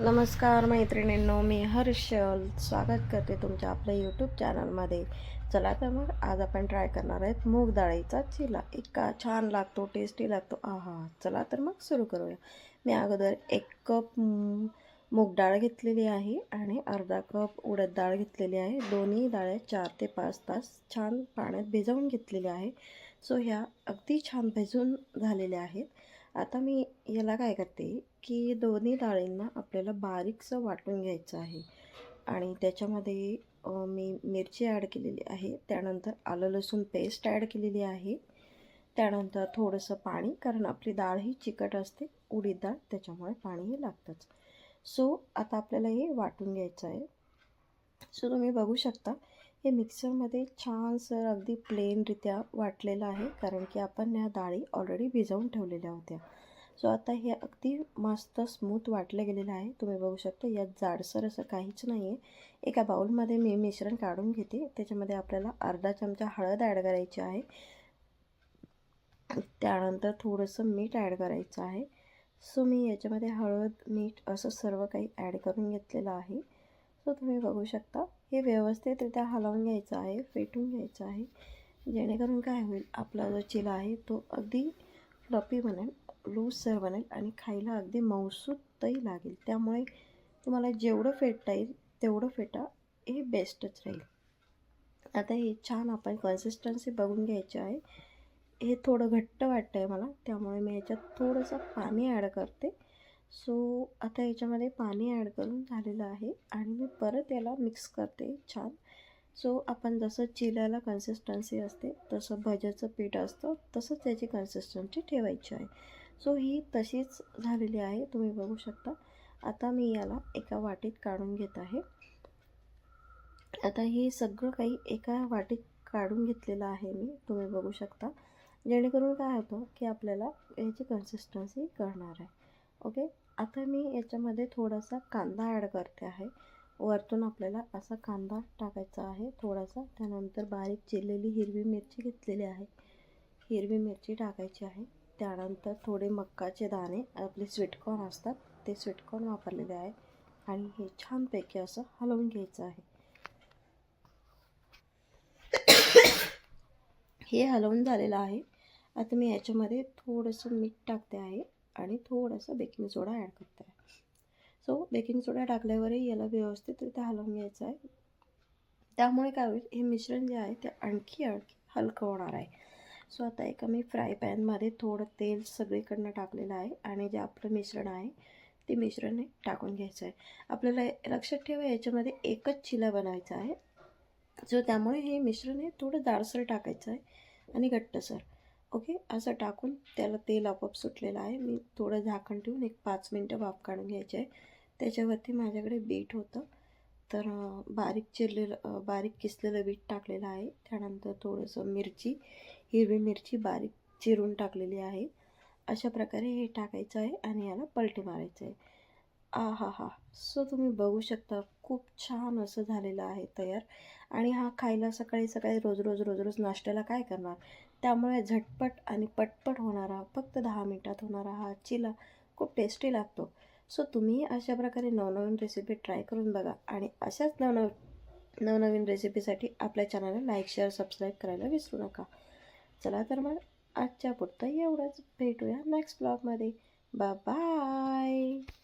नमस्कार मैत्रिणींनो, मी हर्षल स्वागत करते तुमच्या आपल्या यूट्यूब चॅनलमध्ये. चला तर मग आज आपण ट्राय करणार आहेत मूग डाळीचा चिला. इतका छान लागतो, टेस्टी लागतो. आहा, चला तर मग सुरू करूया. मी अगोदर 1 कप मूग डाळ घेतलेली आहे आणि अर्धा कप उडद डाळ घेतलेली आहे. दोन्ही डाळ्या 4 ते 5 तास छान पाण्यात भिजवून घेतलेल्या आहे. सो ह्या अगदी छान भिजून झालेल्या आहेत. आता मी याला काय करते की दोन्ही डाळींना आपल्याला बारीकसं वाटून घ्यायचं आहे आणि त्याच्यामध्ये मी मिरची ॲड केलेली आहे, त्यानंतर आलं लसूण पेस्ट ॲड केलेली आहे, त्यानंतर थोडंसं पाणी, कारण आपली डाळ ही चिकट असते, उडीद डाळ, त्याच्यामुळे पाणी हे लागतंच. सो आता आपल्याला हे वाटून घ्यायचं आहे. सो तुम्ही बघू शकता हे मिक्सरमध्ये छानसं अगदी प्लेनरित्या वाटलेलं आहे, कारण की आपण ह्या डाळी ऑलरेडी भिजवून ठेवलेल्या होत्या. सो आता हे अगदी मस्त स्मूथ वाटलं गेलेलं आहे. तुम्ही बघू शकता यात जाडसर असं काहीच नाही आहे. एका बाउलमध्ये मी मिश्रण काढून घेते. त्याच्यामध्ये आपल्याला अर्धा चमचा हळद ॲड करायची आहे, त्यानंतर थोडंसं मीठ ॲड करायचं आहे. सो मी याच्यामध्ये हळद, मीठ असं सर्व काही ॲड करून घेतलेलं आहे. सो तुम्ही बघू शकता हे व्यवस्थितरित्या हलवून घ्यायचं आहे, फेटून घ्यायचं आहे, जेणेकरून काय होईल, आपला जो चिला आहे तो अगदी फ्लफी बनेल, लूजसर बनेल आणि खायला अगदी मऊसूतही लागेल. त्यामुळे तुम्हाला जेवढं फेटता येईल तेवढं फेटा, हे बेस्टच राहील. आता हे छान आपण कन्सिस्टन्सी बघून घ्यायची आहे. हे थोडं घट्ट वाटतं आहे मला, त्यामुळे मी याच्यात थोडंसं पाणी ॲड करते. सो आता याच्यामध्ये पाणी ॲड करून झालेलं आहे आणि मी परत याला मिक्स करते छान. सो आपण जसं चिल्याला कन्सिस्टन्सी असते तसं भज्याचं पीठ असतं तसंच त्याची कन्सिस्टन्सी ठेवायची आहे. सो ही तशीच झालेली आहे, तुम्ही बघू शकता. आता मी याला एका वाटीत काढून घेत आहे. आता हे सगळं काही एका वाटीत काढून घेतलेलं आहे मी, तुम्ही बघू शकता, जेणेकरून काय होतं की आपल्याला याची कन्सिस्टन्सी कळणार आहे. ओके, आता मी याच्यामध्ये थोडासा कांदा ॲड करते आहे. वरतून आपल्याला असा कांदा टाकायचा आहे थोडासा, त्यानंतर बारीक चिरलेली हिरवी मिरची घेतलेली आहे, हिरवी मिरची टाकायची आहे, त्यानंतर थोडे मक्काचे दाणे, आपले स्वीटकॉर्न असतात ते स्वीटकॉर्न वापरलेले आहे आणि हे छानपैकी असं हलवून घ्यायचं आहे. हे हलवून झालेलं आहे. आता मी याच्यामध्ये थोडंसं मीठ टाकते आहे आणि थोडंसं बेकिंग सोडा ॲड करते आहे. सो बेकिंग सोडा टाकल्यावरही याला व्यवस्थितरित्या हलवून घ्यायचं आहे. त्यामुळे काय होईल, हे मिश्रण जे आहे ते आणखी हलकं होणार आहे. सो आता एका मी फ्राय पॅनमध्ये थोडं तेल सगळीकडनं टाकलेलं आहे आणि जे आपलं मिश्रण आहे ते मिश्रण टाकून घ्यायचं आहे. आपल्याला लक्षात ठेवा याच्यामध्ये एकच चिला बनवायचा आहे. सो त्यामुळे हे मिश्रण हे थोडं जाडसर टाकायचं आहे आणि घट्टसर. ओके, असं टाकून त्याला तेल आपोआप सुटलेलं आहे. मी थोडं झाकण ठेवून 5 मिनटं वाफ काढून घ्यायची आहे. त्याच्यावरती माझ्याकडे बीट होतं, तर बारीक किसलेलं बीट टाकलेलं आहे. त्यानंतर थोडंसं मिरची, हिरवी मिरची बारीक चिरून टाकलेली आहे. अशा प्रकारे हे टाकायचं आहे आणि याला पलटी मारायचं आहे. हा हा, सो तुम्ही बघू शकता खूप छान असं झालेलं आहे तयार. आणि हा खायला सकाळी सकाळी रोज रोज नाश्त्याला काय करणार, त्यामुळे झटपट आणि पटपट होणारा, फक्त 10 मिनटात होणारा हा चिला खूप टेस्टी लागतो. सो तुम्ही अशा प्रकारे नवनवीन रेसिपी ट्राय करून बघा आणि अशाच नवनवीन रेसिपीसाठी आपल्या चॅनलला लाईक, शेअर, सबस्क्राईब करायला विसरू नका. चला तर मग आजच्या पुरतं एवढंच. भेटूया नेक्स्ट ब्लॉगमध्ये. Bye bye.